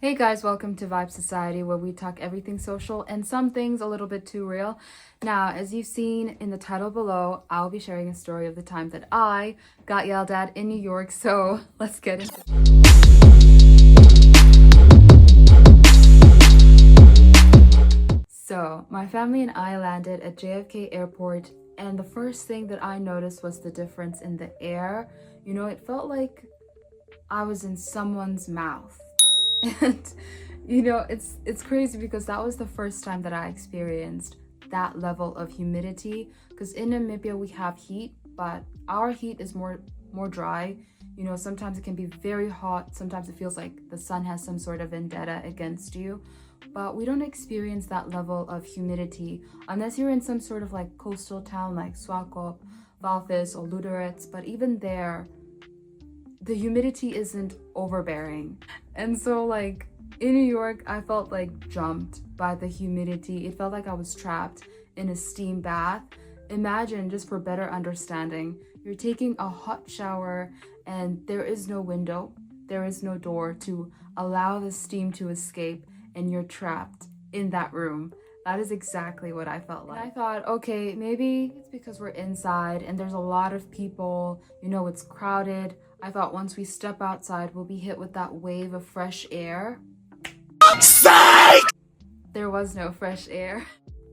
Hey guys, welcome to Vibe Society, where we talk everything social and some things a little bit too real. Now, as you've seen in the title below, I'll be sharing a story of the time that I got yelled at in New York, so let's get into it. So, my family and I landed at JFK Airport, and the first thing that I noticed was the difference in the air. You know, it felt like I was in someone's mouth. And it's crazy because that was the first time that I experienced that level of humidity, because in Namibia we have heat, but our heat is more dry. You know, sometimes it can be very hot, sometimes it feels like the sun has some sort of vendetta against you, but we don't experience that level of humidity unless you're in some sort of like coastal town like Swakop, Valvis, or Luderitz. But even there, the humidity isn't overbearing. And so like in New York, I felt like jumped by the humidity. It felt like I was trapped in a steam bath. Imagine, just for better understanding, you're taking a hot shower and there is no window, there is no door to allow the steam to escape, and you're trapped in that room. That is exactly what I felt like. And I thought, okay, maybe it's because we're inside and there's a lot of people, you know, it's crowded. I thought once we step outside, we'll be hit with that wave of fresh air. Psych! There was no fresh air.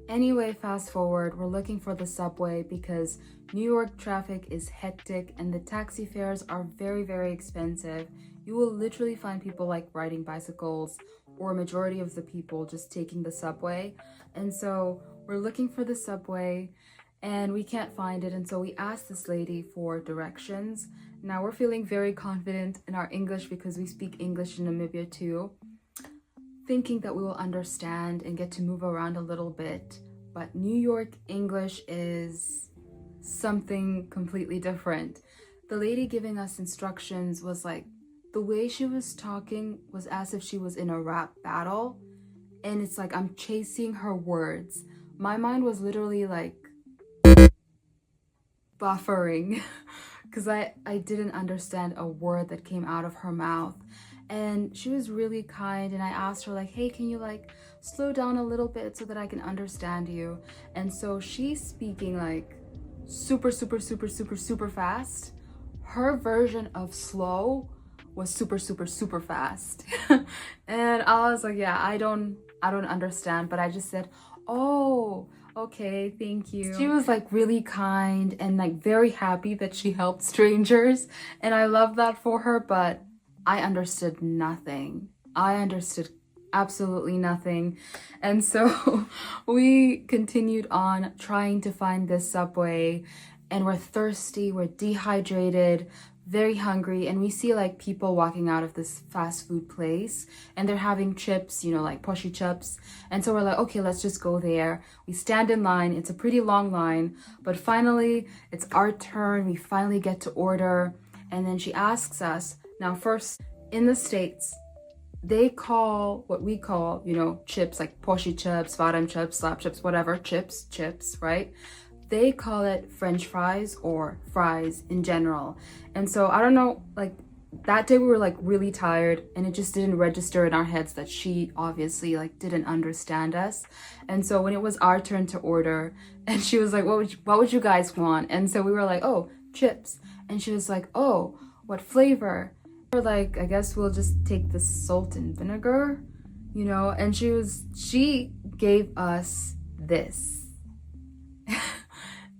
Anyway, fast forward, we're looking for the subway because New York traffic is hectic and the taxi fares are very, very expensive. You will literally find people like riding bicycles, or a majority of the people just taking the subway. And so we're looking for the subway and we can't find it. And so we asked this lady for directions. Now we're feeling very confident in our English because we speak English in Namibia too, thinking that we will understand and get to move around a little bit. But New York English is something completely different. The lady giving us instructions was like, the way she was talking was as if she was in a rap battle. And it's like I'm chasing her words. My mind was literally like buffering because I didn't understand a word that came out of her mouth. And she was really kind, and I asked her like, hey, can you like slow down a little bit so that I can understand you? And so she's speaking like super fast. Her version of slow was super fast. And I was like, yeah, I don't understand, but I just said, oh, okay, thank you. She was like really kind and like very happy that she helped strangers, and I love that for her, but I understood nothing. I understood absolutely nothing. And so we continued on trying to find this subway, and we're thirsty, we're dehydrated, very hungry, and we see like people walking out of this fast food place and they're having chips, you know, like poshy chips. And so we're like, okay, let's just go there. We stand in line. It's a pretty long line, but finally it's our turn. We finally get to order, and then she asks us, now first, in the States, they call what we call, you know, chips, like poshy chips, vadam chips, slap chips, whatever, chips, right? They call it French fries or fries in general. And so I don't know, like that day we were like really tired and it just didn't register in our heads that she obviously like didn't understand us. And so when it was our turn to order and she was like, what would you guys want? And so we were like, oh, chips. And she was like, oh, what flavor? We're like, I guess we'll just take the salt and vinegar, you know? And she gave us this.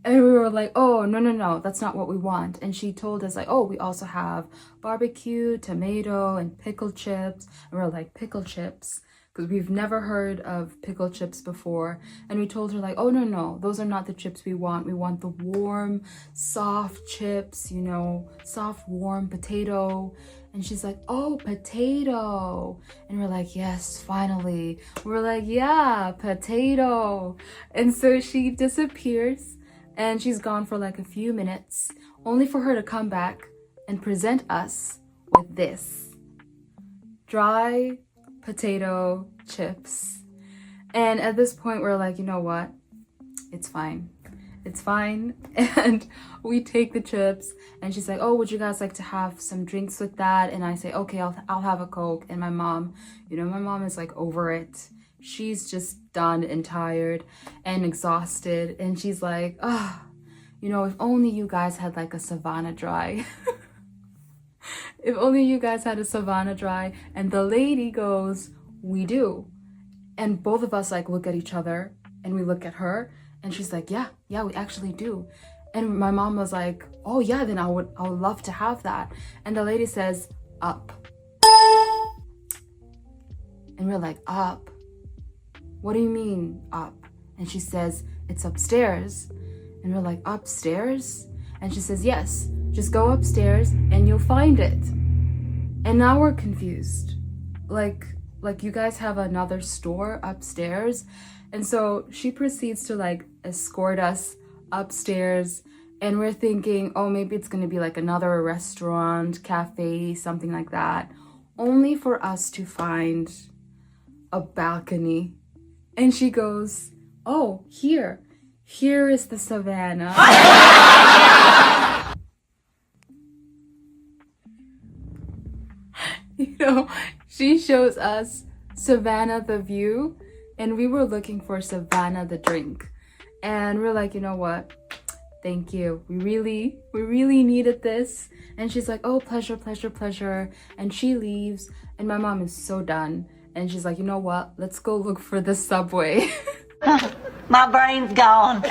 And we were like, oh, no, that's not what we want. And she told us like, oh, we also have barbecue, tomato, and pickled chips. And we're like, pickled chips? Because we've never heard of pickled chips before. And we told her like, oh, no, those are not the chips we want. We want the warm, soft chips, you know, soft, warm potato. And she's like, oh, potato. And we're like, yes, finally. We're like, yeah, potato. And so she disappears. And she's gone for like a few minutes, only for her to come back and present us with this dry potato chips. And at this point, we're like, you know what? It's fine. it's fine. And we take the chips, and she's like, oh, would you guys like to have some drinks with that? And I say, okay, I'll have a Coke. And my mom, my mom is like over it. She's just done and tired and exhausted. And she's like, oh, if only you guys had like a Savannah Dry. If only you guys had a Savannah Dry. And the lady goes, we do. And both of us like look at each other, and we look at her, and she's like, yeah, we actually do. And my mom was like, oh yeah, then I would love to have that. And the lady says, up. And we're like, up? What do you mean up? And she says, it's upstairs. And we're like, upstairs? And she says, yes, just go upstairs and you'll find it. And now we're confused. Like you guys have another store upstairs. And so she proceeds to like escort us upstairs, and we're thinking, oh, maybe it's gonna be like another restaurant, cafe, something like that, only for us to find a balcony. And she goes, oh, here is the Savannah. She shows us Savannah the view, and we were looking for Savannah the drink. And we're like, you know what? Thank you. We really needed this. And she's like, oh, pleasure, pleasure, pleasure. And she leaves, and my mom is so done. And she's like, you know what? Let's go look for the Subway. My brain's gone.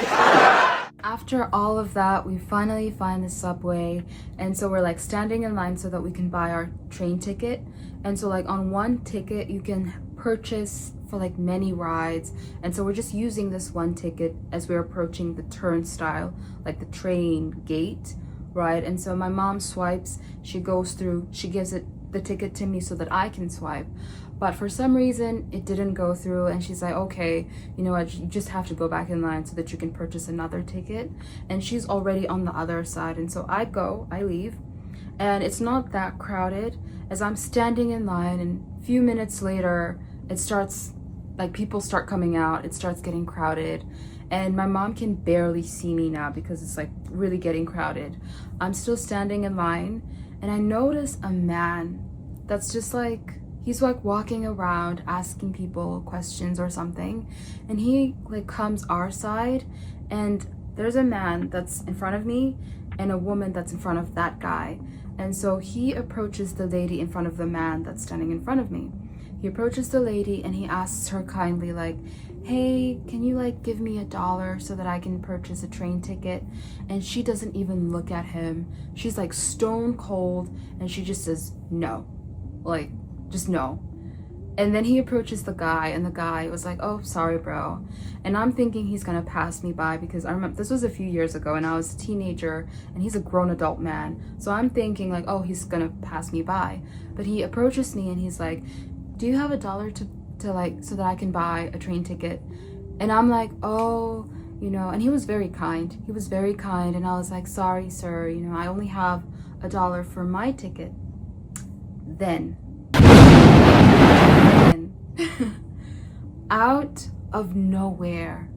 After all of that, we finally find the Subway. And so we're like standing in line so that we can buy our train ticket. And so like on one ticket, you can purchase for like many rides. And so we're just using this one ticket as we're approaching the turnstile, like the train gate, right? And so my mom swipes, she goes through, she gives the ticket to me so that I can swipe. But for some reason, it didn't go through, and she's like, okay, you know what, you just have to go back in line so that you can purchase another ticket. And she's already on the other side. And so I leave, and it's not that crowded. As I'm standing in line, and a few minutes later, it starts, like people start coming out, it starts getting crowded. And my mom can barely see me now because it's like really getting crowded. I'm still standing in line, and I notice a man that's just like, he's like walking around asking people questions or something, and he like comes our side, and there's a man that's in front of me and a woman that's in front of that guy. And so he approaches the lady in front of the man that's standing in front of me. He approaches the lady and he asks her kindly like, hey, can you like give me $1 so that I can purchase a train ticket? And she doesn't even look at him. She's like stone cold, and she just says no, like just no. And then he approaches the guy, and the guy was like, oh, sorry, bro. And I'm thinking he's gonna pass me by, because I remember this was a few years ago and I was a teenager, and he's a grown adult man. So I'm thinking like, oh, he's gonna pass me by. But he approaches me and he's like, do you have $1 to like, so that I can buy a train ticket? And I'm like, oh, and he was very kind. He was very kind. And I was like, sorry, sir, I only have $1 for my ticket. Then out of nowhere,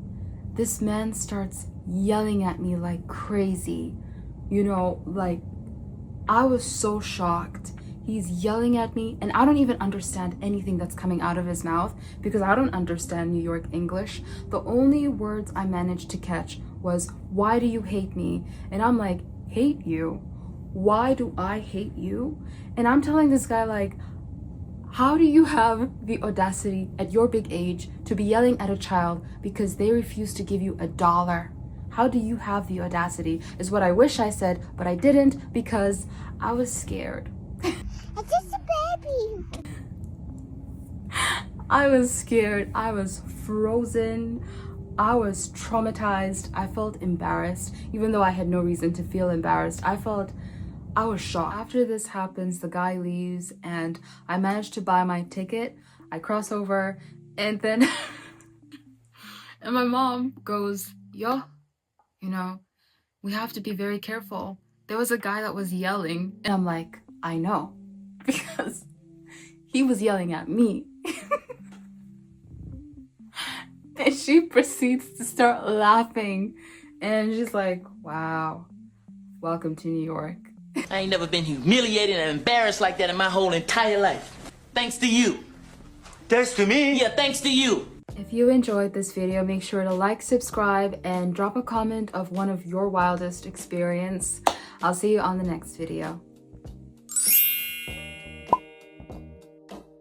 this man starts yelling at me like crazy. Like I was so shocked. He's yelling at me, and I don't even understand anything that's coming out of his mouth because I don't understand New York English. The only words I managed to catch was, why do you hate me? And I'm like, hate you? Why do I hate you? And I'm telling this guy like, how do you have the audacity at your big age to be yelling at a child because they refuse to give you $1? How do you have the audacity? Is what I wish I said, but I didn't because I was scared. It's just a baby. I was scared. I was frozen. I was traumatized. I felt embarrassed, even though I had no reason to feel embarrassed. I was shocked. After this happens, the guy leaves, and I managed to buy my ticket. I cross over, and then and my mom goes, yo, we have to be very careful. There was a guy that was yelling, and I'm like, I know, because he was yelling at me. And she proceeds to start laughing. And she's like, wow, welcome to New York. I ain't never been humiliated and embarrassed like that in my whole entire life. Thanks to you. Thanks to me. Yeah, thanks to you. If you enjoyed this video, make sure to like, subscribe, and drop a comment of one of your wildest experience. I'll see you on the next video.